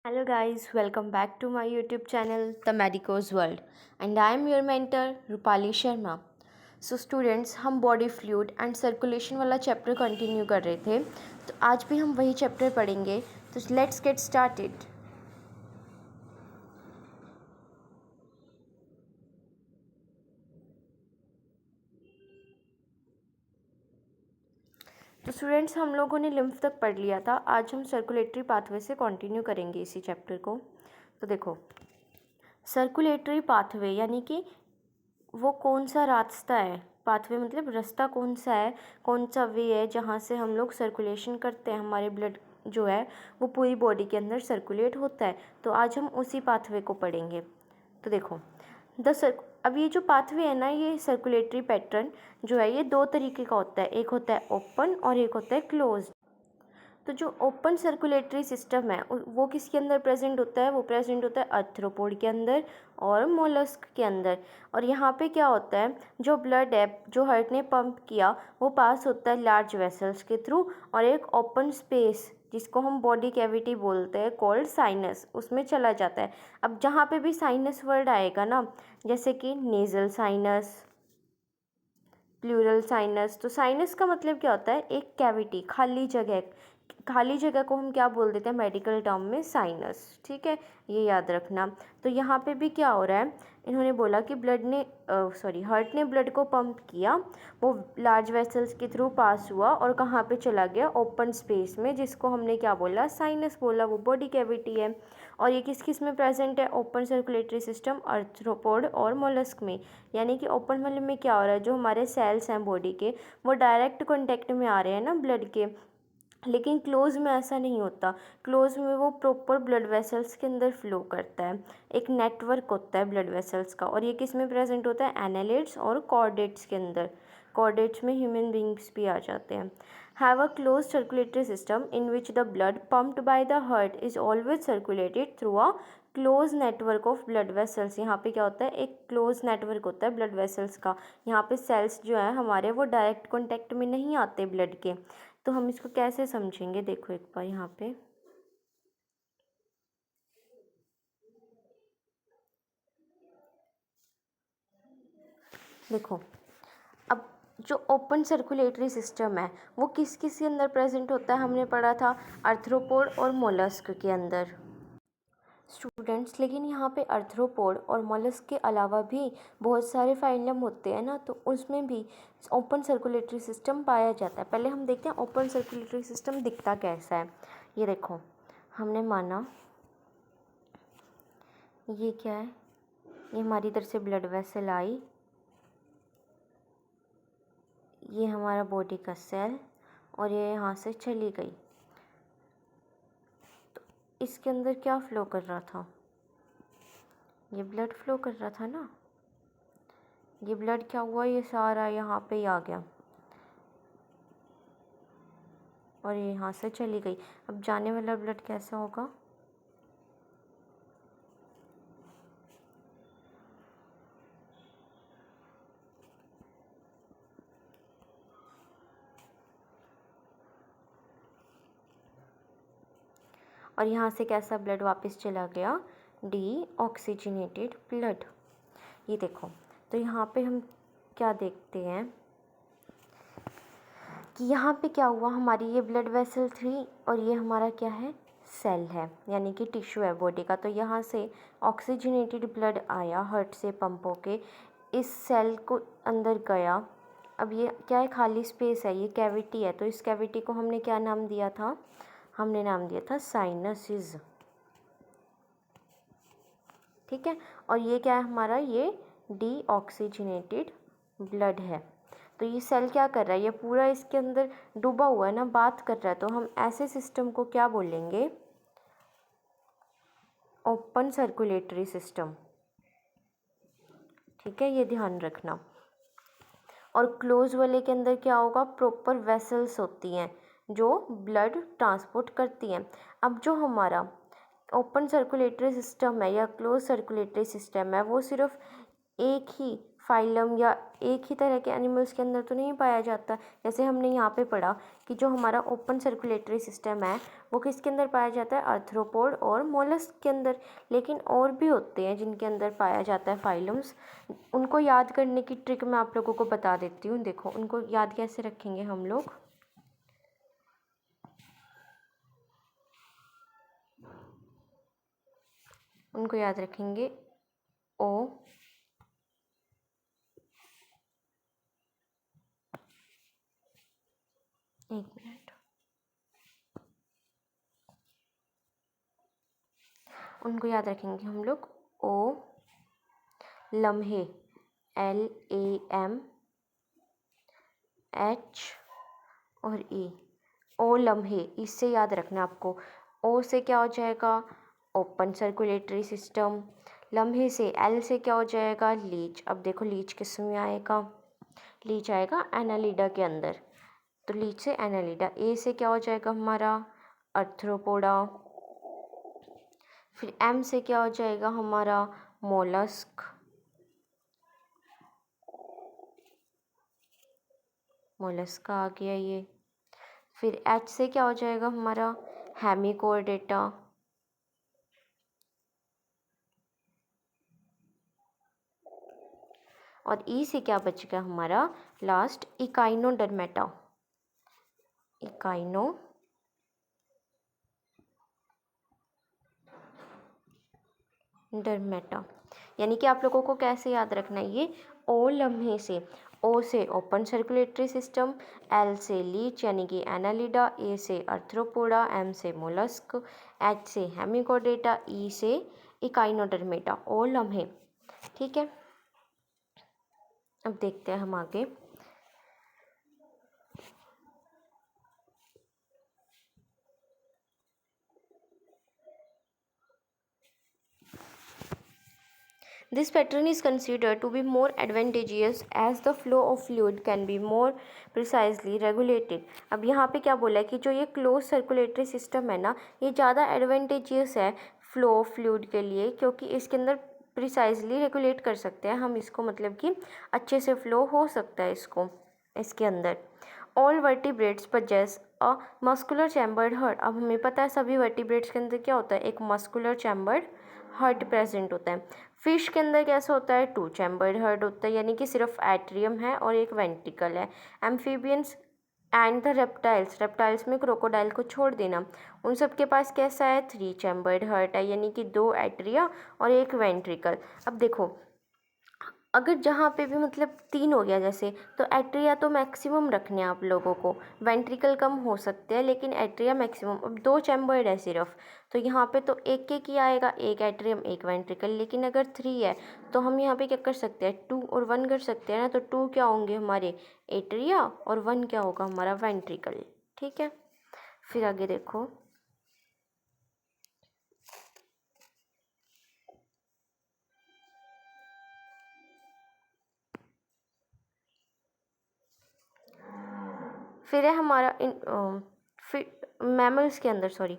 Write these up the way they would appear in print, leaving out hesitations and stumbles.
Hello guys, welcome back to my YouTube channel The Medico's World and I am your mentor Rupali Sharma. So students, हम body fluid and circulation वाला chapter continue कर रहे थे, तो आज भी हम वही चैप्टर पढ़ेंगे। तो लेट्स गेट स्टार्टेड। तो स्टूडेंट्स, हम लोगों ने लिम्फ तक पढ़ लिया था। आज हम सर्कुलेटरी पाथवे से कंटिन्यू करेंगे इसी चैप्टर को। तो देखो, सर्कुलेटरी पाथवे यानी कि वो कौन सा रास्ता है। पाथवे मतलब रास्ता कौन सा है, कौन सा वे है जहाँ से हम लोग सर्कुलेशन करते हैं, हमारे ब्लड जो है वो पूरी बॉडी के अंदर सर्कुलेट होता है। तो आज हम उसी पाथवे को पढ़ेंगे। तो देखो, अब ये जो पाथवे है ना, ये सर्कुलेटरी पैटर्न जो है ये दो तरीके का होता है। एक होता है ओपन और एक होता है क्लोज। तो जो ओपन सर्कुलेटरी सिस्टम है वो किसके अंदर प्रेजेंट होता है? वो प्रेजेंट होता है आर्थ्रोपोड के अंदर और मोलस्क के अंदर। और यहाँ पे क्या होता है, जो ब्लड है जो हार्ट ने पंप किया वो पास होता है लार्ज वेसल्स के थ्रू और एक ओपन स्पेस जिसको हम बॉडी कैविटी बोलते हैं कॉल्ड साइनस, उसमें चला जाता है। अब जहाँ पे भी साइनस वर्ड आएगा ना, जैसे कि नेजल साइनस, प्लूरल साइनस, तो साइनस का मतलब क्या होता है? एक कैविटी, खाली जगह। खाली जगह को हम क्या बोल देते हैं मेडिकल टर्म में? साइनस। ठीक है, ये याद रखना। तो यहाँ पे भी क्या हो रहा है, इन्होंने बोला कि हार्ट ने ब्लड को पंप किया, वो लार्ज वेसल्स के थ्रू पास हुआ और कहाँ पे चला गया? ओपन स्पेस में, जिसको हमने क्या बोला? साइनस बोला। वो बॉडी कैविटी है। और ये किस किस में प्रेजेंट है? ओपन सर्कुलेटरी सिस्टम, आर्थ्रोपोड और मोलस्क में। यानी कि ओपन वाले में क्या हो रहा है, जो हमारे सेल्स हैं बॉडी के वो डायरेक्ट कॉन्टेक्ट में आ रहे हैं ना ब्लड के। लेकिन क्लोज में ऐसा नहीं होता। क्लोज में वो प्रॉपर ब्लड वेसल्स के अंदर फ्लो करता है। एक नेटवर्क होता है ब्लड वेसल्स का। और ये किस में प्रेजेंट होता है? एनालिड्स और कॉर्डेट्स के अंदर। कॉर्डेट्स में ह्यूमन बींग्स भी आ जाते हैं। Have a close circulatory system in which the blood pumped by the heart is always circulated through a close network of blood vessels. यहाँ पे क्या होता है? एक क्लोज नेटवर्क होता है ब्लड वेसल्स का। यहाँ पे सेल्स जो है हमारे वो डायरेक्ट कॉन्टेक्ट में नहीं आते ब्लड के। तो हम इसको कैसे समझेंगे? देखो एक बार यहाँ पे देखो, अब जो ओपन सर्कुलेटरी सिस्टम है वो किस किस के अंदर प्रेजेंट होता है? हमने पढ़ा था आर्थ्रोपोड और मोलस्क के अंदर। स्टूडेंट्स, लेकिन यहाँ पे आर्थ्रोपोड और मोलस्क के अलावा भी बहुत सारे फाइलम होते हैं ना, तो उसमें भी ओपन सर्कुलेटरी सिस्टम पाया जाता है। पहले हम देखते हैं ओपन सर्कुलेटरी सिस्टम दिखता कैसा है। ये देखो, हमने माना ये क्या है, ये हमारी इधर से ब्लड वेसल आई, ये हमारा बॉडी का सेल और ये यहाँ से चली गई। तो इसके अंदर क्या फ़्लो कर रहा था? ये ब्लड फ्लो कर रहा था ना। ये ब्लड क्या हुआ, ये सारा यहाँ पे ही आ गया और ये यहाँ से चली गई। अब जाने वाला ब्लड कैसा होगा? और यहाँ से कैसा ब्लड वापस चला गया? D oxygenated blood. ये देखो, तो यहाँ पे हम क्या देखते हैं कि यहाँ पे क्या हुआ, हमारी ये ब्लड वेसल थी और ये हमारा क्या है? सेल है, यानी कि टिश्यू है बॉडी का। तो यहाँ से ऑक्सीजनेटेड ब्लड आया हार्ट से पंप होके, इस सेल को अंदर गया। अब ये क्या है? खाली स्पेस है, ये कैविटी है। तो इस कैविटी को हमने क्या नाम दिया था? हमने नाम दिया था साइनसिस। ठीक है, और ये क्या है हमारा? ये डीऑक्सीजनेटेड ब्लड है। तो ये सेल क्या कर रहा है? ये पूरा इसके अंदर डूबा हुआ है ना, बात कर रहा है। तो हम ऐसे सिस्टम को क्या बोलेंगे? Open circulatory system. ठीक है, ये ध्यान रखना। और क्लोज वाले के अंदर क्या होगा? प्रॉपर वेसल्स होती हैं जो ब्लड ट्रांसपोर्ट करती हैं। अब जो हमारा ओपन सर्कुलेटरी सिस्टम है या क्लोज सर्कुलेटरी सिस्टम है, वो सिर्फ एक ही फाइलम या एक ही तरह के एनिमल्स के अंदर तो नहीं पाया जाता। जैसे हमने यहाँ पे पढ़ा कि जो हमारा ओपन सर्कुलेटरी सिस्टम है वो किसके अंदर पाया जाता है, आर्थ्रोपोड और मोलस्क के अंदर। लेकिन और भी होते हैं जिनके अंदर पाया जाता है फाइलम्स। उनको याद करने की ट्रिक मैं आप लोगों को बता देती हूँ। देखो उनको याद कैसे रखेंगे हम लोग। उनको याद रखेंगे ओ, एक मिनट, उनको याद रखेंगे हम लोग ओ लम्हे, LAMH और E, ओ लम्हे, इससे याद रखना आपको। ओ से क्या हो जाएगा, ओपन सर्कुलेटरी सिस्टम। लम्हे से, L से क्या हो जाएगा, लीच। अब देखो लीच किस में आएगा, लीच आएगा एनालिडा के अंदर, तो लीच से एनालिडा। ए से क्या हो जाएगा हमारा, अर्थ्रोपोडा। फिर M से क्या हो जाएगा हमारा, मोलस्क। मोलस्क का आ गया ये। फिर H से क्या हो जाएगा हमारा, हेमिकोर्डेटा। और ई से क्या बच गया हमारा लास्ट, इकाइनोडर्मेटा। इकाइनोडर्मेटा। यानी कि आप लोगों को कैसे याद रखना है ये, ओ लम्हे से, ओ से ओपन सर्कुलेटरी सिस्टम, एल से लीच यानी कि एनालिडा, ए से अर्थ्रोपोडा, एम से मोलस्क, एच से हेमिकोडेटा, ई से इकाइनोडर्मेटा, ओ लम्हे। ठीक है, अब देखते हैं हम आगे। This pattern is considered to be more advantageous as the flow of fluid can be more precisely regulated. अब यहाँ पे क्या बोला है कि जो ये क्लोज सर्कुलेटरी सिस्टम है ना, ये ज़्यादा एडवांटेजियस है फ्लो ऑफ फ्लूइड के लिए, क्योंकि इसके अंदर प्रिसाइजली रेगुलेट कर सकते हैं हम इसको, मतलब कि अच्छे से फ्लो हो सकता है इसके अंदर। All vertebrates possess a muscular chambered heart. अब हमें पता है सभी वर्टिब्रेट्स के अंदर क्या होता है, एक मस्कुलर चैम्बर्ड हार्ट प्रेजेंट होता है। फिश के अंदर कैसा होता है, 2 चैम्बर्ड हार्ट होता है, यानी कि सिर्फ एट्रियम है और एक वेंट्रिकल है। एम्फीबियंस एंड द रेप्टाइल्स में क्रोकोडाइल को छोड़ देना, उन सब के पास कैसा है, 3 चैम्बर्ड हार्ट है, यानी कि 2 एट्रिया और एक वेंट्रिकल। अब देखो अगर जहाँ पे भी मतलब 3 हो गया जैसे, तो एट्रिया तो मैक्सिमम रखने हैं आप लोगों को, वेंट्रिकल कम हो सकते हैं लेकिन एट्रिया मैक्सिमम। अब 2 चैम्बर्ड है सिर्फ, तो यहाँ पे तो एक एक ही आएगा, एक एट्रियम एक वेंट्रिकल। लेकिन अगर 3 है तो हम यहाँ पे क्या कर सकते हैं, 2 और 1 कर सकते हैं ना। तो 2 क्या होंगे हमारे एट्रिया और 1 क्या होगा हमारा वेंट्रिकल। ठीक है, फिर आगे देखो। फिर है हमारा मैमल्स के अंदर, सॉरी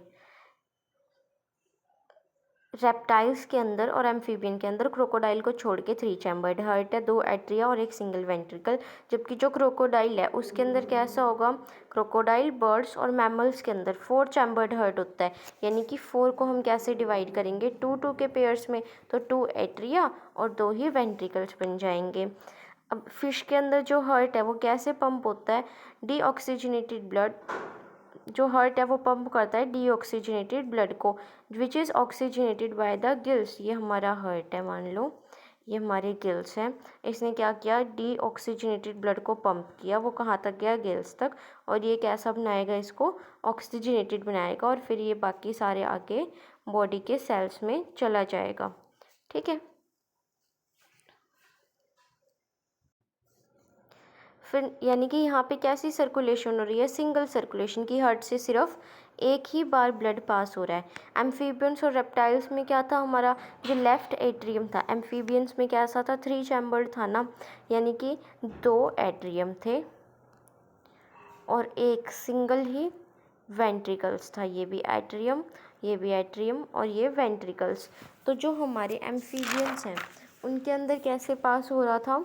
रेप्टाइल्स के अंदर और एम्फीबियन के अंदर क्रोकोडाइल को छोड़ के 3 चैम्बर्ड हार्ट है, 2 एट्रिया और एक सिंगल वेंट्रिकल। जबकि जो क्रोकोडाइल है उसके अंदर कैसा होगा, क्रोकोडाइल बर्ड्स और मैमल्स के अंदर 4 चैम्बर्ड हार्ट होता है। यानी कि 4 को हम कैसे डिवाइड करेंगे, 2-2 के पेयर्स में, तो 2 एट्रिया और 2 ही वेंट्रिकल्स बन जाएंगे। अब फिश के अंदर जो हार्ट है वो कैसे पंप होता है, डीऑक्सीजनेटेड ब्लड, जो हार्ट है वो पंप करता है डीऑक्सीजनेटेड ब्लड को, which is oxygenated by the gills. ये हमारा हार्ट है, मान लो ये हमारे गिल्स हैं, इसने क्या किया, डीऑक्सीजनेटेड ब्लड को पंप किया, वो कहाँ तक गया, गिल्स तक। और ये कैसा बनाएगा, इसको ऑक्सीजनेटेड बनाएगा, और फिर ये बाकी सारे आगे बॉडी के सेल्स में चला जाएगा। ठीक है, फिर यानी कि यहाँ पे कैसी सर्कुलेशन हो रही है, सिंगल सर्कुलेशन की, हार्ट से सिर्फ एक ही बार ब्लड पास हो रहा है। एम्फीबियंस और रेप्टाइल्स में क्या था हमारा, जो लेफ्ट एट्रियम था, एम्फीबियंस में कैसा था, 3 चैम्बर्ड था ना, यानी कि 2 एट्रियम थे और एक सिंगल ही वेंट्रिकल्स था। ये भी एट्रियम, ये भी एट्रियम और ये वेंट्रिकल्स। तो जो हमारे एम्फीबियंस हैं उनके अंदर कैसे पास हो रहा था,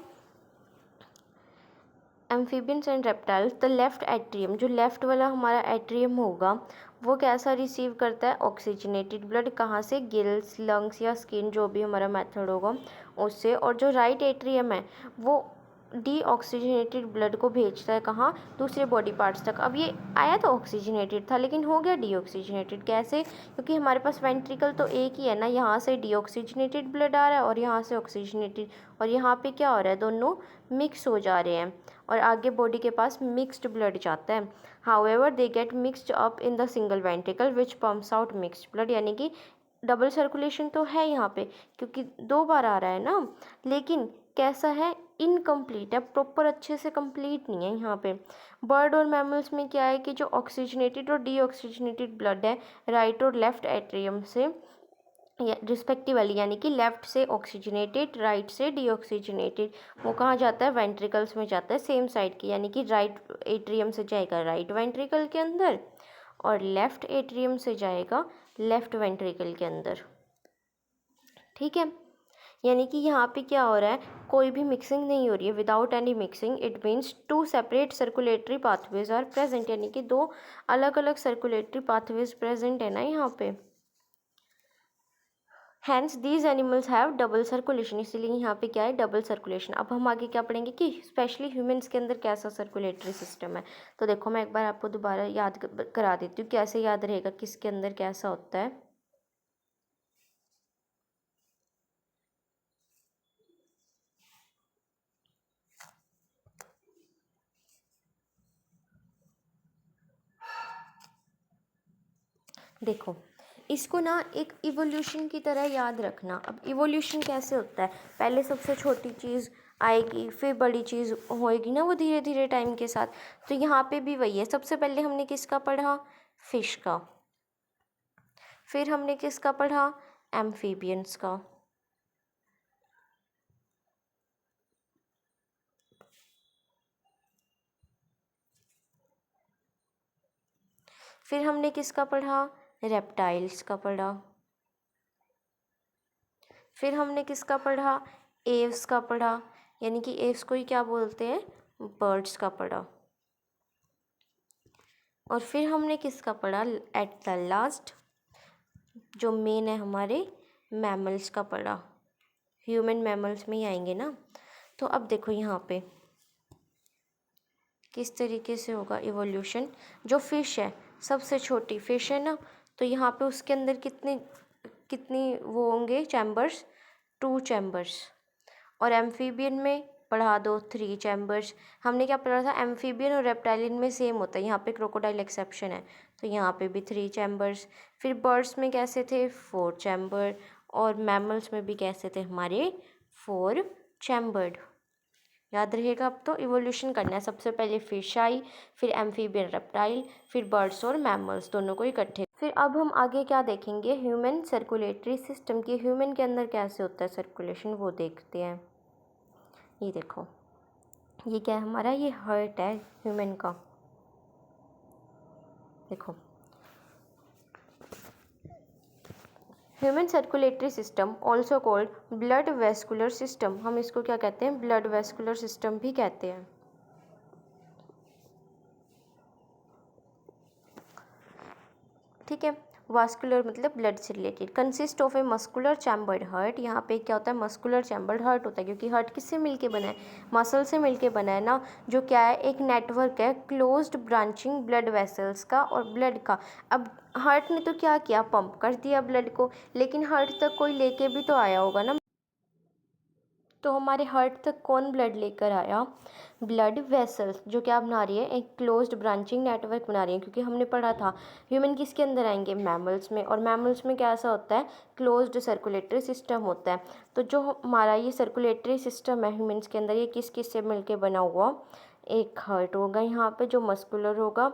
amphibians and reptiles, the left atrium, जो लेफ्ट वाला हमारा एट्रियम होगा वो कैसा रिसीव करता है, ऑक्सीजनेटेड ब्लड, कहाँ से, गिल्स, लंग्स या स्किन, जो भी हमारा मेथड होगा उससे। और जो राइट एट्रियम है वो डीऑक्सीजनेटेड ब्लड को भेजता है कहाँ, दूसरे बॉडी पार्ट्स तक। अब ये आया तो ऑक्सीजनेटेड था लेकिन हो गया डीऑक्सीजनेटेड, कैसे, क्योंकि हमारे पास वेंट्रिकल तो एक ही है ना, यहाँ से डीऑक्सीजनेटेड ब्लड आ रहा है और यहाँ से ऑक्सीजनेटेड, और यहाँ पे क्या हो रहा है, दोनों मिक्स हो जा रहे हैं और आगे बॉडी के पास मिक्स्ड ब्लड जाता है। However they get mixed up in the single ventricle which pumps out mixed blood, यानी कि डबल सर्कुलेशन तो है यहाँ पे क्योंकि 2 बार आ रहा है ना, लेकिन कैसा है, इनकम्प्लीट है, प्रॉपर अच्छे से कंप्लीट नहीं है यहाँ पे। बर्ड और मैमल्स में क्या है कि जो ऑक्सीजनेटेड और डीऑक्सीजनेटेड ब्लड है राइट और लेफ्ट एट्रियम से रिस्पेक्टिवली, यानी कि लेफ्ट से ऑक्सीजनेटेड, राइट से डीऑक्सीजनेटेड, वो कहाँ जाता है, वेंट्रिकल्स में जाता है सेम साइड की, यानी कि राइट एट्रियम से जाएगा राइट वेंट्रिकल के अंदर और लेफ्ट एट्रियम से जाएगा लेफ्ट वेंट्रिकल के अंदर। ठीक है, यानी कि यहाँ पे क्या हो रहा है, कोई भी मिक्सिंग नहीं हो रही है, without any mixing, it means 2 separate circulatory pathways are present, यानी कि 2 अलग अलग सर्कुलेटरी पाथवेज प्रेजेंट है ना यहाँ पे। Hence these animals have double circulation, इसीलिए यहाँ पे क्या है, डबल सर्कुलेशन। अब हम आगे क्या पढ़ेंगे कि स्पेशली ह्यूमंस के अंदर कैसा सर्कुलेटरी सिस्टम है। तो देखो मैं एक बार आपको दोबारा याद करा देती हूँ, कैसे याद रहेगा किसके अंदर कैसा होता है। देखो इसको ना एक इवोल्यूशन की तरह याद रखना। अब इवोल्यूशन कैसे होता है, पहले सबसे छोटी चीज़ आएगी फिर बड़ी चीज़ होएगी ना, वो धीरे धीरे टाइम के साथ। तो यहाँ पे भी वही है, सबसे पहले हमने किसका पढ़ा, फिश का, फिर हमने किसका पढ़ा, एम्फीबियंस का, फिर हमने किसका पढ़ा, रेप्टाइल्स का पढ़ा, फिर हमने किसका पढ़ा, एव्स का पढ़ा, यानी कि एव्स को ही क्या बोलते हैं, बर्ड्स का पढ़ा। और फिर हमने किसका पढ़ा एट द लास्ट, जो मेन है हमारे मैमल्स का पढ़ा, ह्यूमन मैमल्स में ही आएंगे ना। तो अब देखो यहाँ पे किस तरीके से होगा इवोल्यूशन। जो फिश है, सबसे छोटी फिश है ना, तो यहाँ पे उसके अंदर कितनी कितनी वो होंगे चैम्बर्स, 2 चैम्बर्स। और एम्फीबियन में पढ़ा दो 3 चैम्बर्स। हमने क्या पढ़ा था, एम्फीबियन और रेप्टाइलियन में सेम होता है, यहाँ पे क्रोकोडाइल एक्सेप्शन है, तो यहाँ पे भी 3 चैम्बर्स। फिर बर्ड्स में कैसे थे, 4 चैम्बर, और मैमल्स में भी कैसे थे हमारे 4 चैम्बर्ड। याद रहेगा। अब तो इवोल्यूशन करना है, सबसे पहले फिश आई, फिर एम्फीबियन, रेप्टाइल, फिर बर्ड्स और मैमल्स दोनों को इकट्ठे। फिर अब हम आगे क्या देखेंगे, ह्यूमन सर्कुलेटरी सिस्टम की, ह्यूमन के अंदर कैसे होता है सर्कुलेशन वो देखते हैं। ये देखो, ये क्या है हमारा, ये हार्ट है ह्यूमन का। देखो human circulatory system also called blood vascular system, हम इसको क्या कहते हैं, ब्लड वेस्कुलर सिस्टम भी कहते हैं। ठीक है, वास्कुलर मतलब ब्लड से related, consist of a muscular chambered heart. यहाँ पे क्या होता है, मस्कुलर चैम्बर्ड हार्ट होता है, क्योंकि हार्ट किससे मिलके बना है, मसल से मिलके बना है ना, जो क्या है, एक नेटवर्क है क्लोज्ड ब्रांचिंग ब्लड वेसल्स का और ब्लड का। अब हार्ट ने तो क्या किया, पंप कर दिया ब्लड को, लेकिन हार्ट तक कोई लेके भी तो आया होगा ना। तो हमारे हार्ट तक कौन ब्लड लेकर आया, ब्लड वेसल्स, जो क्या बना रही है, एक क्लोज्ड ब्रांचिंग नेटवर्क बना रही है। क्योंकि हमने पढ़ा था ह्यूमन किसके अंदर आएंगे, मैमल्स में, और मैमल्स में क्या ऐसा होता है, क्लोज्ड सर्कुलेटरी सिस्टम होता है। तो जो हमारा ये सर्कुलेटरी सिस्टम है ह्यूमन्स के अंदर, ये किस किस से मिलके बना हुआ, एक हार्ट होगा यहाँ पे जो मस्कुलर होगा,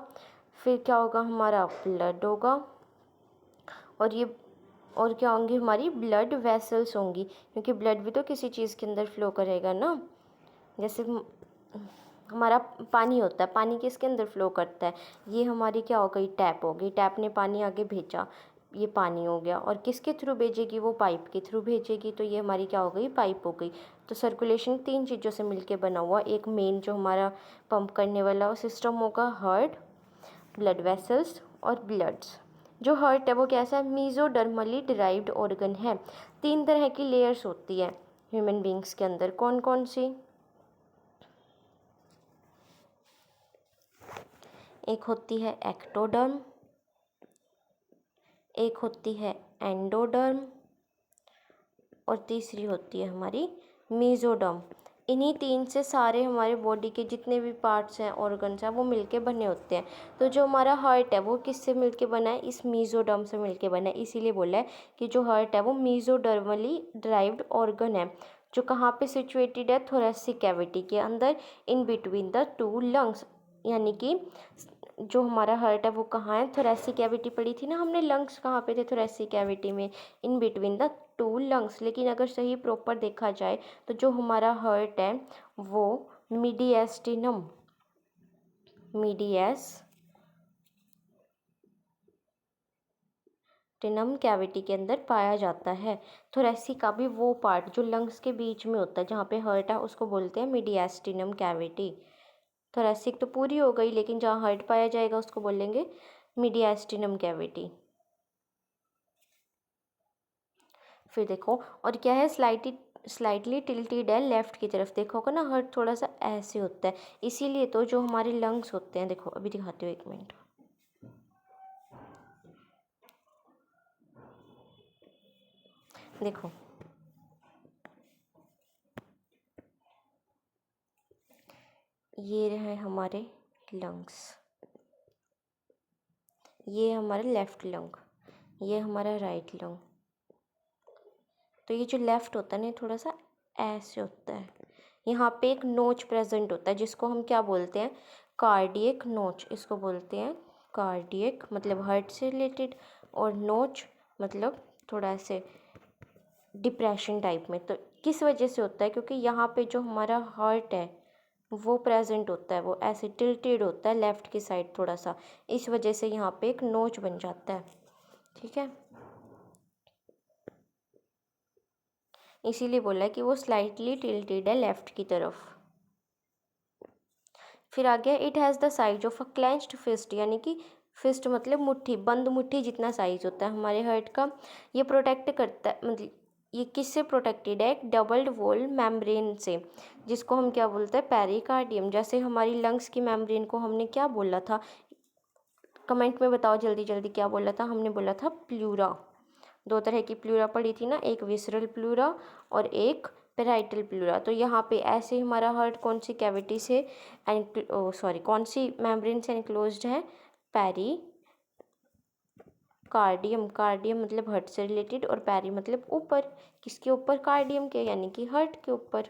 फिर क्या होगा, हमारा ब्लड होगा, और ये और क्या होंगी, हमारी ब्लड वेसल्स होंगी, क्योंकि ब्लड भी तो किसी चीज़ के अंदर फ्लो करेगा ना। जैसे हमारा पानी होता है, पानी किसके अंदर फ्लो करता है, ये हमारी क्या हो गई, टैप हो गई, टैप ने पानी आगे भेजा, ये पानी हो गया, और किसके थ्रू भेजेगी, वो पाइप के थ्रू भेजेगी, तो ये हमारी क्या हो गई, पाइप हो गई। तो सर्कुलेशन 3 चीज़ों से मिलके बना हुआ एक मेन जो हमारा पंप करने वाला सिस्टम होगा, हार्ट, ब्लड वेसल्स और ब्लड्स। जो हार्ट है वो कैसा है, मीजोडर्मली डिराइव्ड ऑर्गन है। 3 तरह की लेयर्स होती है ह्यूमन बींग्स के अंदर, कौन कौन सी, एक होती है एक्टोडर्म, एक होती है एंडोडर्म, और तीसरी होती है हमारी मीजोडर्म। इन्हीं 3 से सारे हमारे बॉडी के जितने भी पार्ट्स हैं, ऑर्गन्स हैं, वो मिलके बने होते हैं। तो जो हमारा हार्ट है वो किससे मिलके बना है, इस मीजोडर्म से मिलके बना है। इसीलिए बोला है कि जो हार्ट है वो मीजोडर्मली ड्राइव्ड ऑर्गन है, जो कहाँ पे सिचुएटेड है, थोरेसिक कैविटी के अंदर, इन बिटवीन द 2 लंग्स। यानी कि जो हमारा हार्ट है वो कहाँ है, थोरेसिक कैविटी पढ़ी थी ना हमने, लंग्स कहाँ पे थे, थोरेसिक कैविटी में, इन बिटवीन द 2 लंग्स। लेकिन अगर सही प्रॉपर देखा जाए तो जो हमारा हार्ट है वो मीडिएस्टिनम, मीडिएस्टिनम कैविटी के अंदर पाया जाता है। थोरेसिक का भी वो पार्ट जो लंग्स के बीच में होता है, जहाँ पे हार्ट है, उसको बोलते हैं मीडिएस्टिनम कैविटी। थोरेसिक तो पूरी हो गई, लेकिन जहाँ हार्ट पाया जाएगा उसको बोलेंगे मीडिएस्टिनम कैविटी। फिर देखो, और क्या है, स्लाइटली टिल्टेड है लेफ्ट की तरफ। देखोगे ना, हार्ट थोड़ा सा ऐसे होता है, इसीलिए तो जो हमारे लंग्स होते हैं, देखो अभी दिखाती हूँ, 1 मिनट। देखो ये रहे हमारे लंग्स, ये हमारा लेफ्ट लंग, ये हमारा राइट लंग। तो ये जो लेफ्ट होता है ना, थोड़ा सा ऐसे होता है, यहाँ पे एक नोच प्रेजेंट होता है जिसको हम क्या बोलते हैं, कार्डियक नोच। इसको बोलते हैं कार्डियक, मतलब हार्ट से रिलेटेड, और नोच मतलब थोड़ा ऐसे डिप्रेशन टाइप में। तो किस वजह से होता है, क्योंकि यहाँ पे जो हमारा हार्ट है वो प्रेजेंट होता है, वो ऐसे टिल्टेड होता है लेफ़्ट की साइड थोड़ा सा, इस वजह से यहाँ पे एक नोच बन जाता है। ठीक है, इसीलिए बोला है कि वो स्लाइटली टिल्टेड है लेफ़्ट की तरफ। फिर आ गया, it has the size of a clenched fist, यानी कि फिस्ट मतलब मुट्ठी, बंद मुट्ठी जितना साइज होता है हमारे हार्ट का। ये प्रोटेक्ट करता है, मतलब ये किससे प्रोटेक्टेड है, एक डबल्ड वॉल मेम्ब्रेन से, जिसको हम क्या बोलते हैं, पेरिकार्डियम। जैसे हमारी लंग्स की मेम्ब्रेन को हमने क्या बोला था, कमेंट में बताओ जल्दी जल्दी, क्या बोला था, हमने बोला था प्लूरा। 2 तरह की प्लूरा पड़ी थी ना, एक विसरल प्लूरा और एक पेराइटल प्लूरा। तो यहाँ पे ऐसे हमारा हार्ट कौन सी कैविटी से कौन सी मेम्ब्रेन से एनक्लोज्ड है, पेरी कार्डियम। कार्डियम मतलब हार्ट से रिलेटेड, और पेरी मतलब ऊपर, किसके ऊपर, कार्डियम के, यानी कि हार्ट के ऊपर।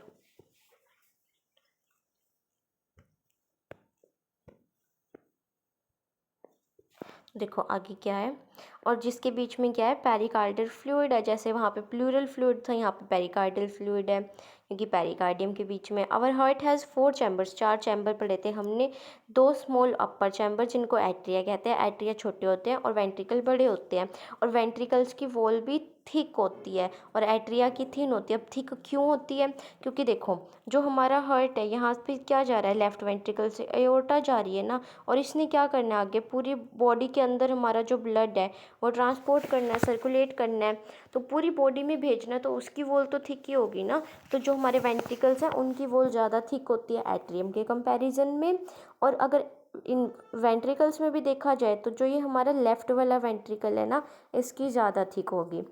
देखो आगे क्या है, और जिसके बीच में क्या है, पेरिकार्डियल फ्लूइड है। जैसे वहाँ पे प्लूरल फ्लूइड था, यहाँ पे पेरिकार्डियल फ्लूइड है, क्योंकि पेरिकार्डियम के बीच में। Our heart has 4 chambers, 4 chamber पढ़े थे हमने। 2 स्मॉल अपर चैम्बर जिनको एट्रिया कहते हैं, एट्रिया छोटे होते हैं और वेंट्रिकल बड़े होते हैं। और वेंट्रिकल्स की वॉल भी थिक होती है और एट्रिया की थिन होती है। अब थिक क्यों होती है, क्योंकि देखो जो हमारा हार्ट है, यहाँ पे क्या जा रहा है, लेफ्ट वेंट्रिकल से एयोर्टा जा रही है ना, और इसने क्या करना है, आगे पूरी बॉडी के अंदर हमारा जो ब्लड है वो ट्रांसपोर्ट करना है, सर्कुलेट करना है, तो पूरी बॉडी में भेजना है, तो उसकी वॉल तो थिक ही होगी ना। तो जो हमारे वेंट्रिकल्स हैं उनकी वॉल ज़्यादा थिक होती है एट्रियम के कंपैरिजन में। और अगर इन वेंट्रिकल्स में भी देखा जाए तो जो ये हमारा लेफ्ट वाला वेंट्रिकल है ना, इसकी ज़्यादा थिक होगी।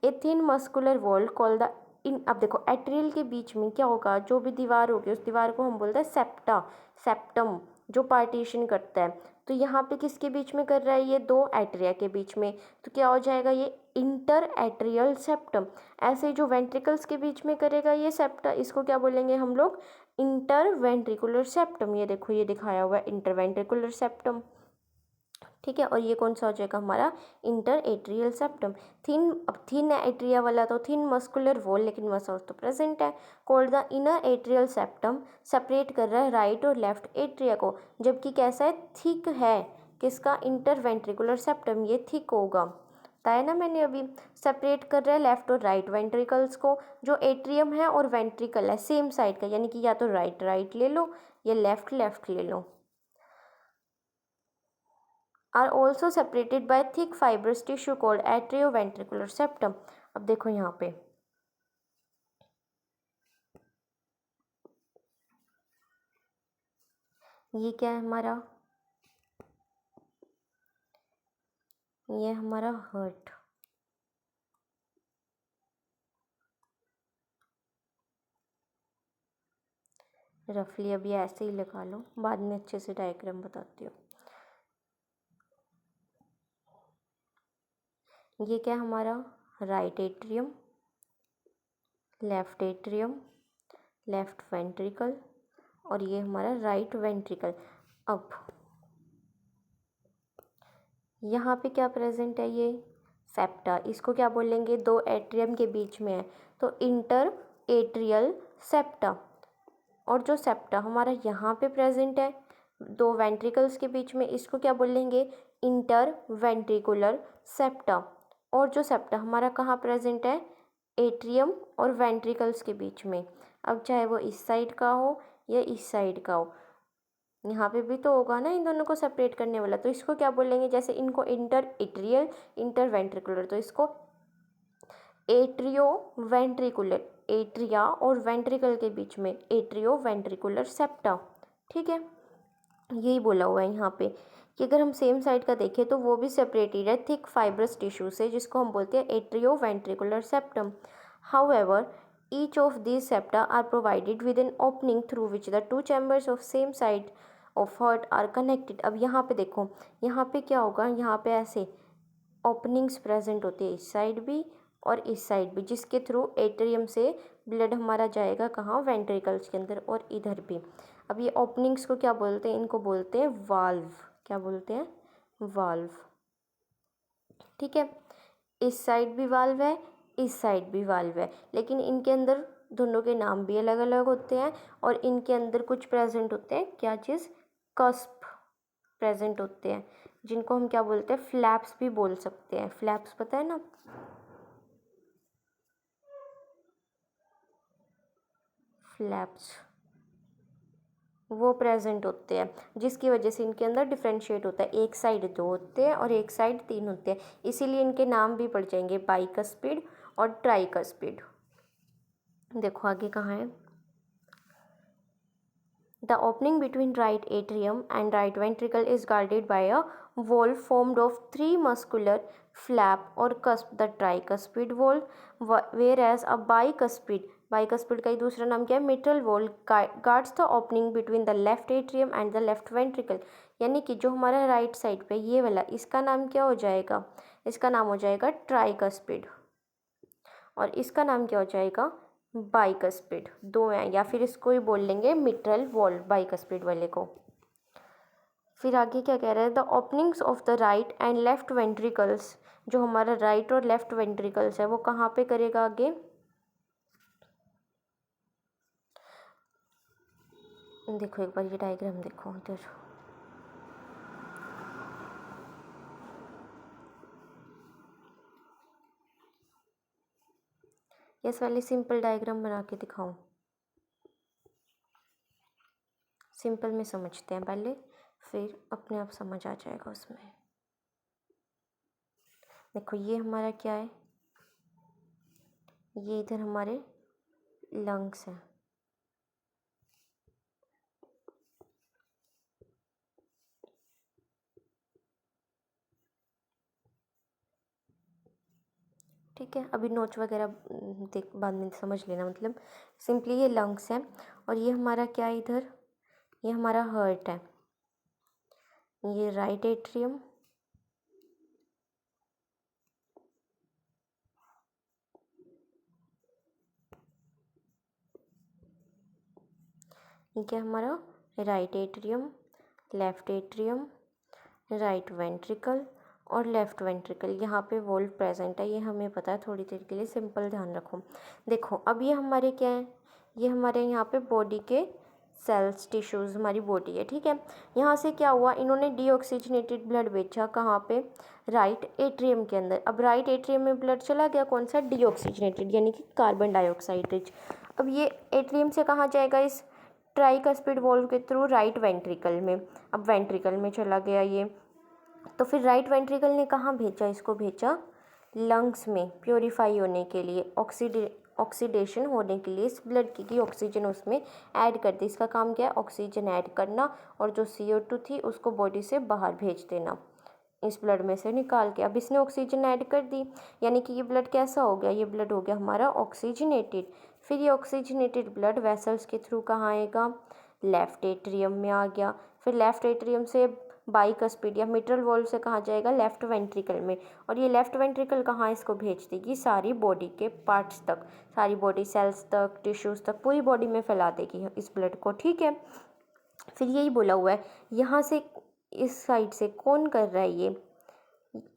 A thin muscular wall call the in. अब देखो एट्रियल के बीच में क्या होगा, जो भी दीवार होगी उस दीवार को हम बोलते हैं सेप्टा, सेप्टम, जो पार्टीशन करता है। तो यहाँ पे किसके बीच में कर रहा है, ये 2 एट्रिया के बीच में, तो क्या हो जाएगा, ये इंटर एट्रियल सेप्टम। ऐसे जो वेंट्रिकल्स के बीच में करेगा ये सेप्टा, इसको क्या बोलेंगे हम लोग, इंटर वेंट्रिकुलर सेप्टम। ये देखो ये दिखाया हुआ है इंटर वेंट्रिकुलर सेप्टम। ठीक है, और ये कौन सा हो जाएगा हमारा, इंटर एट्रियल सेप्टम। थिन, अब थिन एट्रिया वाला तो थिन मस्कुलर वॉल, लेकिन मसल्स तो प्रेजेंट है। Called the inner atrial septum, separate कर रहा है राइट और लेफ्ट एट्रिया को, जबकि कैसा है, थिक है, किसका, इंटर वेंट्रिकुलर सेप्टम, ये थिक होगा। बताया ना मैंने अभी, सेपरेट कर रहा है लेफ्ट और राइट वेंट्रिकल्स को। जो एट्रियम है और वेंट्रिकल है सेम साइड का, यानी कि या तो राइट राइट ले लो या लेफ्ट लेफ्ट ले लो। Are also separated by thick fibrous tissue called atrioventricular septum. अब देखो यहाँ पे ये क्या है हमारा, ये हमारा हार्ट। रफली अभी ऐसे ही लगा लो, बाद में अच्छे से डायग्राम बताती हूँ। ये क्या है हमारा, right atrium, left atrium, left ventricle, और ये हमारा राइट वेंट्रिकल। अब यहाँ पे क्या प्रेजेंट है, ये सेप्टा। इसको क्या बोलेंगे, दो एट्रियम के बीच में है तो इंटर एट्रियल सेप्टा। और जो सेप्टा हमारा यहाँ पे प्रेजेंट है दो वेंट्रिकल्स के बीच में, इसको क्या बोलेंगे, इंटर वेंट्रिकुलर सेप्टा। और जो सेप्टा हमारा कहाँ प्रेजेंट है, एट्रियम और वेंट्रिकल्स के बीच में। अब चाहे वो इस साइड का हो या इस साइड का हो, यहाँ पे भी तो होगा ना इन दोनों को सेपरेट करने वाला, तो इसको क्या बोलेंगे, जैसे इनको इंटर एट्रियल इंटर वेंट्रिकुलर, तो इसको एट्रियो वेंट्रिकुलर, एट्रिया और वेंट्रिकल के बीच में एट्रियो वेंट्रिकुलर सेप्टा। ठीक है, यही बोला हुआ है यहाँ पे कि अगर हम सेम साइड का देखें तो वो भी सेपरेटेड है थिक फाइब्रस टिश्यू से, जिसको हम बोलते हैं atrioventricular septum. However each of these septa are provided with an opening through which the two chambers of same side of heart are connected. अब यहाँ पे देखो, यहाँ पे क्या होगा, यहाँ पे ऐसे ओपनिंग्स प्रेजेंट होती है इस साइड भी और इस साइड भी, जिसके थ्रू एट्रियम से ब्लड हमारा जाएगा कहाँ, वेंट्रिकल्स के अंदर, और इधर भी। अब ये ओपनिंग्स को क्या बोलते हैं, इनको बोलते हैं वाल्व। क्या बोलते हैं, वाल्व। ठीक है, इस साइड भी वाल्व है, इस साइड भी वाल्व है, लेकिन इनके अंदर दोनों के नाम भी अलग अलग होते हैं और इनके अंदर कुछ प्रेजेंट होते हैं, क्या चीज़, कस्प प्रेजेंट होते हैं, जिनको हम क्या बोलते हैं, फ्लैप्स भी बोल सकते हैं। फ्लैप्स पता है ना, फ्लैप्स वो प्रेजेंट होते हैं, जिसकी वजह से इनके अंदर डिफ्रेंशिएट होता है, एक साइड दो होते हैं और एक साइड तीन होते हैं, इसीलिए इनके नाम भी पड़ जाएंगे बाइकस्पिड और ट्राइकस्पिड। देखो आगे कहाँ है, The opening between right atrium and right ventricle is guarded by a valve formed of three muscular flap or cusp, the tricuspid valve, whereas a bicuspid का ही दूसरा नाम क्या है, mitral valve guards the opening between the left atrium and the left ventricle। यानी कि जो हमारा right side पे ये वाला, इसका नाम क्या हो जाएगा, इसका नाम हो जाएगा ट्राइकस्पिड, और इसका नाम क्या हो जाएगा, बाइकस्पिड। दो हैं, या फिर इसको ही बोल लेंगे मिट्रल वॉल्व, बाइकस्पिड वाले को। फिर आगे क्या कह रहा है, the openings of the right and left ventricles, जो हमारा राइट और लेफ्ट वेंट्रिकल्स है वो कहाँ पे करेगा आगे, देखो एक बार ये डायग्राम देखो इधर, इस वाली सिंपल डायग्राम बना के दिखाऊं, सिंपल में समझते हैं पहले, फिर अपने आप समझ आ जाएगा उसमें। देखो ये हमारा क्या है, ये इधर हमारे लंग्स हैं, ठीक है। अभी नोच वगैरह देख बाद में समझ लेना, मतलब सिंपली ये लंग्स हैं और ये हमारा क्या है इधर, ये हमारा हार्ट है, ये राइट एट्रियम, ये क्या हमारा right atrium, left atrium, right ventricle और लेफ्ट वेंट्रिकल, यहाँ पे वोल्व प्रेजेंट है, ये हमें पता है, थोड़ी देर के लिए सिंपल ध्यान रखो। देखो अब ये हमारे क्या है, ये हमारे यहाँ पे बॉडी के सेल्स, टिश्यूज़ हमारी बॉडी है, ठीक है। यहाँ से क्या हुआ, इन्होंने डीऑक्सीजनेटेड ब्लड भेजा कहाँ पे, राइट एट्रियम के अंदर। अब राइट एट्रियम में ब्लड चला गया कौन सा, डीऑक्सीजनेटेड यानी कि कार्बन डाइऑक्साइड रिच। अब ये एट्रियम से कहाँ जाएगा, इस ट्राइकस्पिड वॉल्व के थ्रू राइट वेंट्रिकल में। अब वेंट्रिकल में चला गया ये, तो फिर राइट वेंट्रिकल ने कहाँ भेजा, इसको भेजा लंग्स में प्योरीफाई होने के लिए, ऑक्सीडेशन होने के लिए, इस ब्लड की ऑक्सीजन उसमें ऐड कर दी। इसका काम क्या है, ऑक्सीजन ऐड करना, और जो CO2 थी उसको बॉडी से बाहर भेज देना, इस ब्लड में से निकाल के। अब इसने ऑक्सीजन ऐड कर दी, यानी कि ये ब्लड कैसा हो गया, ये ब्लड हो गया हमारा ऑक्सीजनेटेड। फिर ये ऑक्सीजनेटेड ब्लड वेसल्स के थ्रू कहाँ आएगा, लेफ्ट एट्रियम में आ गया। फिर लेफ्ट एट्रियम से बाइकस्पिड या मिट्रल वॉल्व से कहाँ जाएगा, लेफ्ट वेंट्रिकल में। और ये लेफ्ट वेंट्रिकल कहाँ इसको भेज देगी, सारी बॉडी के पार्ट्स तक, सारी बॉडी सेल्स तक, टिश्यूज़ तक, पूरी बॉडी में फैला देगी इस ब्लड को, ठीक है। फिर यही बोला हुआ है, यहाँ से इस साइड से कौन कर रहा है ये,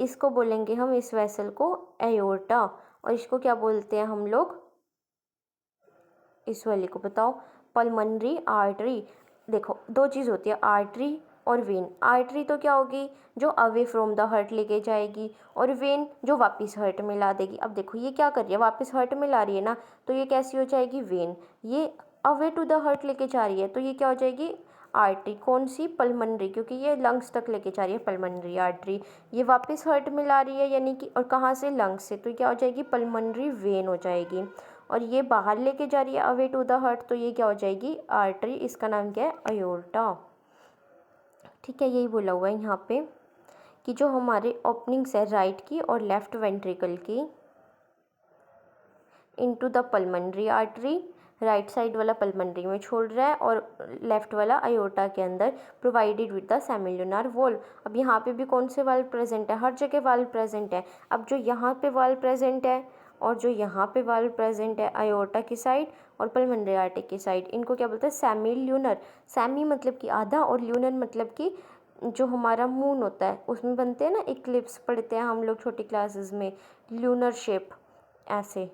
इसको बोलेंगे हम, इस वेसल को एयोर्टा, और इसको क्या बोलते हैं हम लोग, इस वाले को बताओ, पल्मनरी आर्टरी। देखो दो चीज़ होती है, आर्टरी और वेन। आर्टरी तो क्या होगी, जो अवे फ्रॉम द हार्ट लेके जाएगी, और वेन जो वापस हार्ट में ला देगी। अब देखो ये क्या कर रही है, वापस हार्ट में ला रही है ना, तो ये कैसी हो जाएगी, वेन। ये अवे टू द हार्ट लेके जा रही है, तो ये क्या हो जाएगी, आर्टरी। कौन सी, पल्मनरी, क्योंकि ये लंग्स तक लेके जा रही है, पल्मनरी आर्टरी। ये वापस हार्ट में ला रही है, यानी कि, और कहाँ से, लंग्स से, तो क्या हो जाएगी, पल्मनरी वेन हो जाएगी। और ये बाहर लेके जा रही है अवे टू द हार्ट, तो ये क्या हो जाएगी, आर्टरी। इसका नाम क्या है, अयोर्टा, ठीक है। यही बोला हुआ है यहाँ पे कि जो हमारे ओपनिंग्स है राइट की और लेफ्ट वेंट्रिकल की, into the pulmonary artery, right side वाला पल्मनरी में छोड़ रहा है, और लेफ्ट वाला अयोर्टा के अंदर, provided with the semilunar valve. अब यहाँ पे भी कौन से वाल्व प्रेजेंट है, हर जगह वाल्व प्रेजेंट है। अब जो यहाँ पे वाल्व प्रेजेंट है और जो यहाँ पे वाल्व प्रेजेंट है, अयोर्टा की साइड और पल्मनरी आर्टरी की साइड, इनको क्या बोलते हैं, सेमिल्यूनर। सेमी मतलब कि आधा, और ल्यूनर मतलब कि जो हमारा मून होता है उसमें बनते हैं ना इक्लिप्स, पढ़ते हैं हम लोग छोटी क्लासेस में, ल्यूनर शेप, ऐसे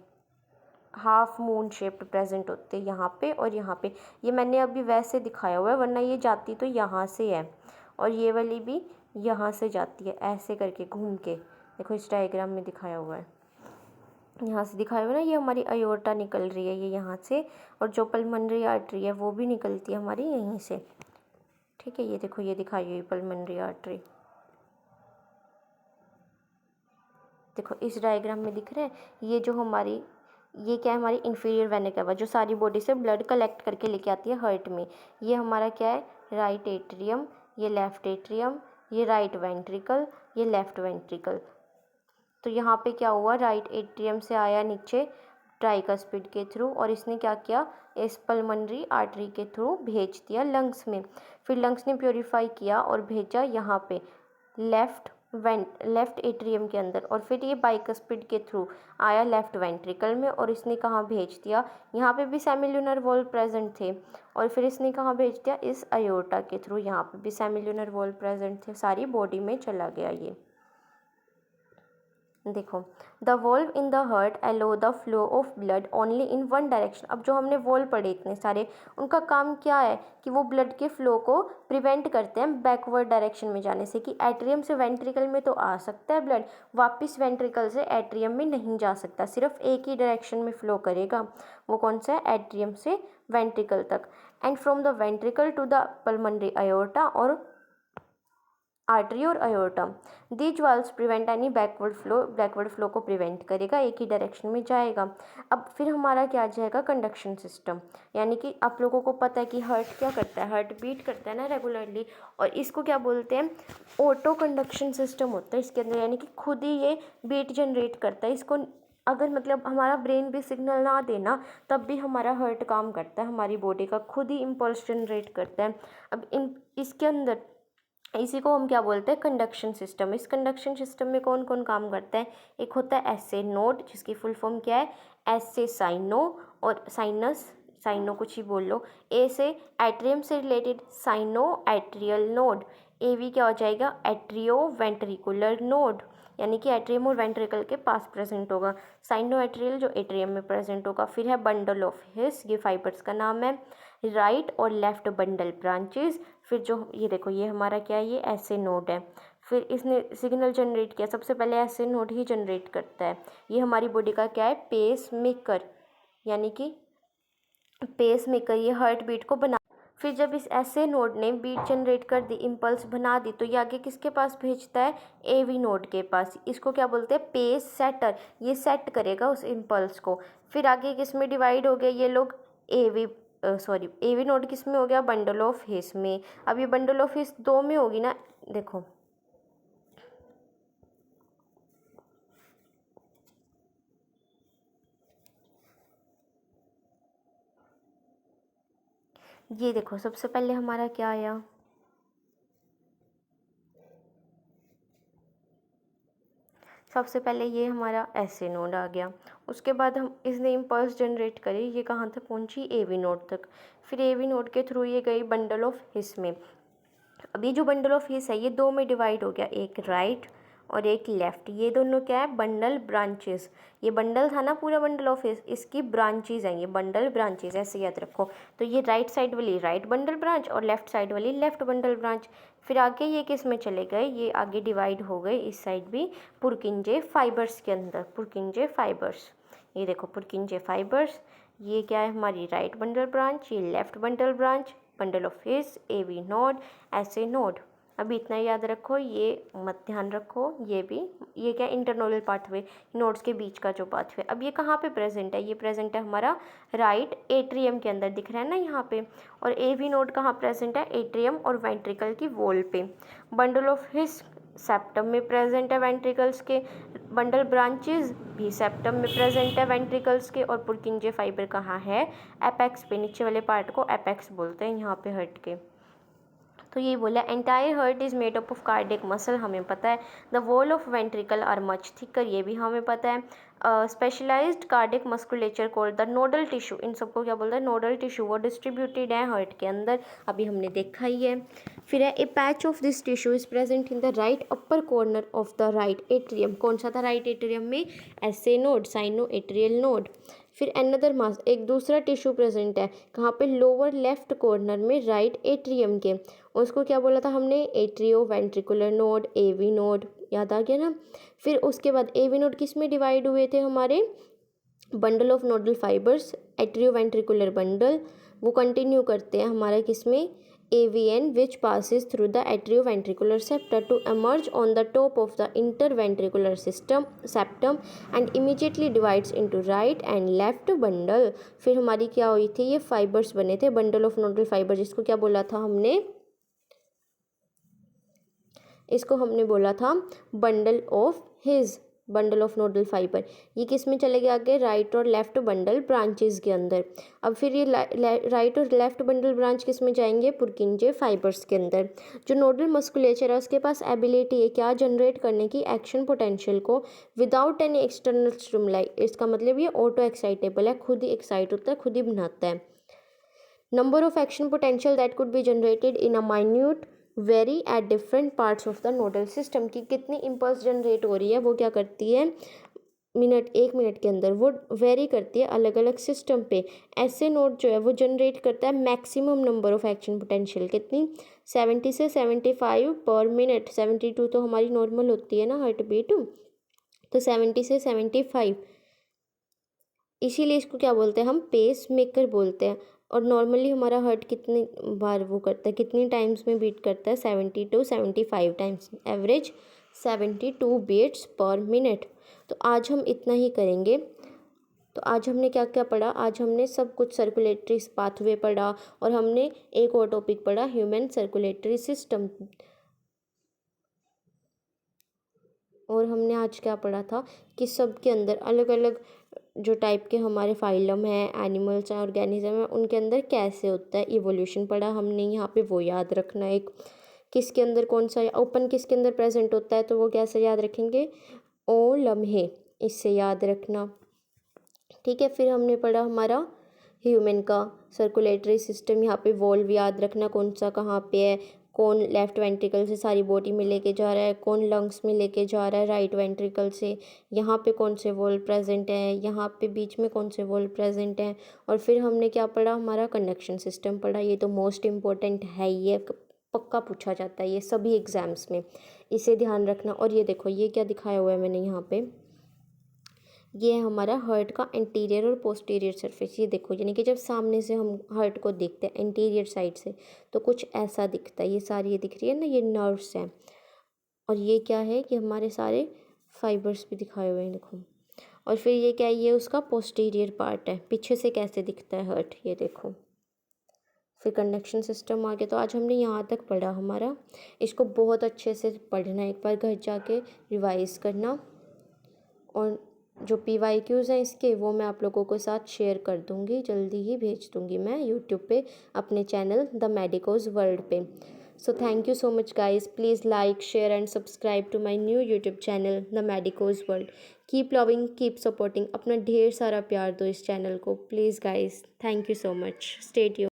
हाफ मून शेप्ड प्रेजेंट होते हैं यहाँ पे और यहाँ पे। ये मैंने अभी वैसे दिखाया हुआ है, वरना ये जाती तो यहाँ से है, और ये वाली भी यहाँ से जाती है, ऐसे करके घूम के। देखो इस डायग्राम में दिखाया हुआ है, यहाँ से दिखाया हुआ है ना, ये हमारी अयोर्टा निकल रही है, ये यहाँ से, और जो पल्मनरी आर्टरी है वो भी निकलती है हमारी यहीं से, ठीक है। ये देखो ये दिखाई हुई पल्मनरी आर्टरी, देखो इस डायग्राम में दिख रहा है। ये जो हमारी, ये क्या है, हमारी इंफीरियर वेना केवा, जो सारी बॉडी से ब्लड कलेक्ट करके लेके आती है हार्ट में। ये हमारा क्या है, राइट एट्रियम, ये लेफ्ट एट्रियम, ये राइट वेंट्रिकल, ये लेफ्ट वेंट्रिकल। तो यहाँ पे क्या हुआ, राइट एट्रियम से आया नीचे ट्राइकस्पिड के थ्रू, और इसने क्या किया, इस पल्मनरी आर्टरी के थ्रू भेज दिया लंग्स में। फिर लंग्स ने प्योरीफाई किया और भेजा यहाँ पे लेफ्ट एट्रियम के अंदर, और फिर ये बाइकस्पिड के थ्रू आया लेफ्ट वेंट्रिकल में, और इसने कहाँ भेज दिया, यहाँ पे भी सेमिल्यूनर वॉल्व प्रेजेंट थे, और फिर इसने कहाँ भेज दिया, इस अयोर्टा के थ्रू। यहाँ पे भी सेमिल्यूनर वॉल्व प्रेजेंट थे, सारी बॉडी में चला गया ये। देखो, the valve in the heart aloe the flow of blood only in one direction. अब जो हमने वॉल्व पढ़े इतने सारे, उनका काम क्या है कि वो ब्लड के फ्लो को प्रिवेंट करते हैं बैकवर्ड डायरेक्शन में जाने से, कि एट्रियम से वेंट्रिकल में तो आ सकता है ब्लड, वापस वेंट्रिकल से एट्रियम में नहीं जा सकता, सिर्फ एक ही डायरेक्शन में फ्लो करेगा। वो कौन सा है, एट्रियम से वेंट्रिकल तक, and from the ventricle to the pulmonary aorta और आर्टरी और aorta. These valves prevent any backward flow को प्रिवेंट करेगा, एक ही डायरेक्शन में जाएगा। अब फिर हमारा क्या आ जाएगा, कंडक्शन सिस्टम, यानी कि आप लोगों को पता है कि हार्ट क्या करता है, हार्ट बीट करता है ना रेगुलरली, और इसको क्या बोलते हैं, ऑटो कंडक्शन सिस्टम होता है इसके अंदर, यानी कि खुद ही ये बीट जनरेट करता है। इसको अगर मतलब हमारा ब्रेन भी सिग्नल ना देना, तब भी हमारा हार्ट काम करता है, हमारी बॉडी का खुद ही इम्पल्स जनरेट करता है। अब इसके अंदर इसी को हम क्या बोलते हैं, कंडक्शन सिस्टम। इस कंडक्शन सिस्टम में कौन कौन काम करता है, एक होता है एसए नोड, जिसकी फुल फॉर्म क्या है, एसए साइनो, और साइनस, साइनो कुछ ही बोल लो। ए से एट्रियम से रिलेटेड साइनो एट्रियल नोड, ए भी क्या हो जाएगा, एट्रियो वेंट्रिकुलर नोड, यानी कि एट्रियम और वेंट्रिकल के पास प्रेजेंट होगा। साइनो एट्रियल जो एट्रियम में प्रेजेंट होगा। फिर है बंडल ऑफ हिस, ये फाइबर्स का नाम है। राइट और लेफ्ट बंडल ब्रांचेस। फिर जो ये देखो ये हमारा क्या है, ये ऐसे नोड है। फिर इसने सिग्नल जनरेट किया, सबसे पहले ऐसे नोड ही जनरेट करता है। ये हमारी बॉडी का क्या है, पेस मेकर, यानी कि पेस मेकर, ये हार्ट बीट को बना। फिर जब इस ऐसे नोड ने बीट जनरेट कर दी, इम्पल्स बना दी, तो ये आगे किसके पास भेजता है, एवी नोड के पास। इसको क्या बोलते हैं, पेस सेटर। ये सेट करेगा उस इम्पल्स को। फिर आगे किस में डिवाइड हो गया ये लोग, एवी नोड किस में हो गया, बंडल ऑफ हिस में। अब ये बंडल ऑफ हिस दो में होगी ना, देखो ये देखो सबसे पहले हमारा क्या आया, सबसे पहले ये हमारा ऐसे नोड आ गया। उसके बाद हम इसने इम्पल्स जनरेट करी, ये कहाँ तक पहुँची, एवी नोड तक। फिर एवी नोड के थ्रू ये गई बंडल ऑफ हिस में। अब ये जो बंडल ऑफ हिस है ये दो में डिवाइड हो गया, एक राइट और एक लेफ्ट। ये दोनों क्या है, बंडल ब्रांचेस। ये बंडल था ना पूरा बंडल ऑफ हिस, इसकी ब्रांचेस हैं ये बंडल ब्रांचेस, ऐसे याद रखो। तो ये राइट साइड वाली राइट बंडल ब्रांच और लेफ्ट साइड वाली लेफ्ट बंडल ब्रांच। फिर आगे ये किस में चले गए, ये आगे डिवाइड हो गए इस साइड भी पुरकिंजे फाइबर्स के अंदर, पुरकिंजे फाइबर्स। ये देखो पुरकिंजे फाइबर्स, ये क्या है हमारी राइट बंडल ब्रांच, ये left bundle branch, bundle of His, AV node, SA node. अभी इतना याद रखो, ये मत ध्यान रखो, ये भी, ये क्या इंटरनोडल पाथवे, नोड्स के बीच का जो पाथवे। अब ये कहाँ पे प्रेजेंट है, ये प्रेजेंट है हमारा राइट एट्रियम के अंदर, दिख रहा है ना यहाँ पे। और एवी नोड कहाँ प्रेजेंट है, एट्रियम और वेंट्रिकल की वॉल पे। बंडल ऑफ हिस सेप्टम में प्रेजेंट है वेंट्रिकल्स के, बंडल ब्रांचेस भी सेप्टम में प्रेजेंट है वेंट्रिकल्स के। और पुरकिंजे फाइबर कहाँ है, एपेक्स पे, नीचे वाले पार्ट को एपेक्स बोलते हैं यहाँ पे हर्ट के। तो ये बोला entire heart is made up of cardiac muscle, हमें पता है। The wall of ventricle are much thicker, ये भी हमें पता है। Specialised cardiac musculature called the nodal tissue, इन सबको क्या बोलते हैं, नोडल टिश्यू। वो डिस्ट्रीब्यूटेड है हार्ट के अंदर, अभी हमने देखा ही है। फिर है a patch of this tissue is present in the right upper corner of the right atrium. कौन सा था राइट एट्रियम में, SA node, sinoatrial node. फिर एनदर मास, एक दूसरा टिश्यू प्रेजेंट है कहाँ पे, लोअर लेफ्ट कॉर्नर में राइट एट्रियम के। उसको क्या बोला था हमने, atrioventricular node, AV node, याद आ गया ना। फिर उसके बाद एवी नोड किस में डिवाइड हुए थे हमारे, bundle of nodal fibres, atrio ventricular bundle. वो कंटिन्यू करते हैं हमारा किस में, AVN which passes through the atrioventricular septa to emerge on the top of the interventricular septum and immediately divides into right and left bundle। फिर हमारी क्या हुई थी, ये फाइबर्स बने थे बंडल ऑफ नोडल फाइबर, जिसको क्या बोला था हमने, इसको हमने बोला था bundle of his, bundle of nodal fibre. ये किस में चले गए आगे, राइट और लेफ्ट बंडल ब्रांचेस के अंदर। अब फिर ये राइट और लेफ्ट बंडल ब्रांच किस में जाएंगे, पुरकिंजे फाइबर्स के अंदर। जो नोडल मस्कुलेचर है उसके पास एबिलिटी है क्या, जनरेट करने की एक्शन पोटेंशियल को विदाउट एनी एक्सटर्नल स्टिमुलाई। इसका मतलब ये ऑटो एक्साइटेबल है, खुद ही एक्साइट होता है, खुद ही बनाता है। Number of action potential that could be generated in a minute very at different parts of the nodal system, की कितनी इम्पल्स जनरेट हो रही है, वो क्या करती है, एक मिनट के अंदर वो वेरी करती है अलग अलग सिस्टम पे। ऐसे नोड जो है वो जनरेट करता है maximum number of action potential, कितनी, 70 से 75 पर मिनट। 72 तो हमारी नॉर्मल होती है ना हार्ट बीट, तो 70 से 75, इसीलिए इसको क्या बोलते हैं हम, पेस मेकर बोलते हैं। और नॉर्मली हमारा हार्ट कितनी बार वो करता है, कितनी टाइम्स में बीट करता है, 70 to 75 times, average 72 beats per minute. तो आज हम इतना ही करेंगे। तो आज हमने क्या क्या पढ़ा, आज हमने सब कुछ सर्कुलेटरी पाथवे पढ़ा, और हमने एक और टॉपिक पढ़ा, ह्यूमन सर्कुलेटरी सिस्टम। और हमने आज क्या पढ़ा था कि सब के अंदर अलग अलग जो टाइप के हमारे फाइलम है, एनिमल्स हैं, ऑर्गेनिज्म है, उनके अंदर कैसे होता है इवोल्यूशन पढ़ा हमने यहाँ पे, वो याद रखना। एक किसके अंदर कौन सा ओपन किसके अंदर प्रेजेंट होता है, तो वो कैसे याद रखेंगे, ओ लम्हे, इससे याद रखना, ठीक है। फिर हमने पढ़ा हमारा ह्यूमन का सर्कुलेटरी सिस्टम, यहाँ पे वॉल्व याद रखना कौन सा कहाँ पे है, कौन लेफ़्ट वेंट्रिकल से सारी बॉडी में लेके जा रहा है, कौन लंग्स में लेके जा रहा है राइट वेंट्रिकल से, यहाँ पे कौन से वॉल्व प्रेजेंट है, यहाँ पे बीच में कौन से वॉल्व प्रेजेंट हैं। और फिर हमने क्या पढ़ा, हमारा कंडक्शन सिस्टम पढ़ा। ये तो मोस्ट इम्पोर्टेंट है, ये पक्का पूछा जाता है ये सभी एग्ज़ाम्स में, इसे ध्यान रखना। और ये देखो ये क्या दिखाया हुआ है मैंने यहाँ पे, ये है हमारा हार्ट का एंटीरियर और पोस्टीरियर सरफेस। ये देखो यानी कि जब सामने से हम हार्ट को देखते हैं एंटीरियर साइड से तो कुछ ऐसा दिखता है। ये सारी ये दिख रही है ना, ये नर्व्स हैं। और ये क्या है कि हमारे सारे फाइबर्स भी दिखाए हुए हैं देखो। और फिर ये क्या है, ये उसका पोस्टीरियर पार्ट है, पीछे से कैसे दिखता है हार्ट, ये देखो। फिर कंडक्शन सिस्टम आ गया। तो आज हमने यहाँ तक पढ़ा हमारा, इसको बहुत अच्छे से पढ़ना, एक बार घर जाके रिवाइज़ करना। और जो PYQs हैं इसके वो मैं आप लोगों के साथ शेयर कर दूँगी, जल्दी ही भेज दूँगी मैं यूट्यूब पे अपने चैनल द मेडिकोज़ वर्ल्ड पे। So thank you so much guys, please like share and subscribe to my new YouTube channel the medicos world. Keep loving, keep supporting, अपना ढेर सारा प्यार दो इस चैनल को please guys. Thank you so much, stay tuned.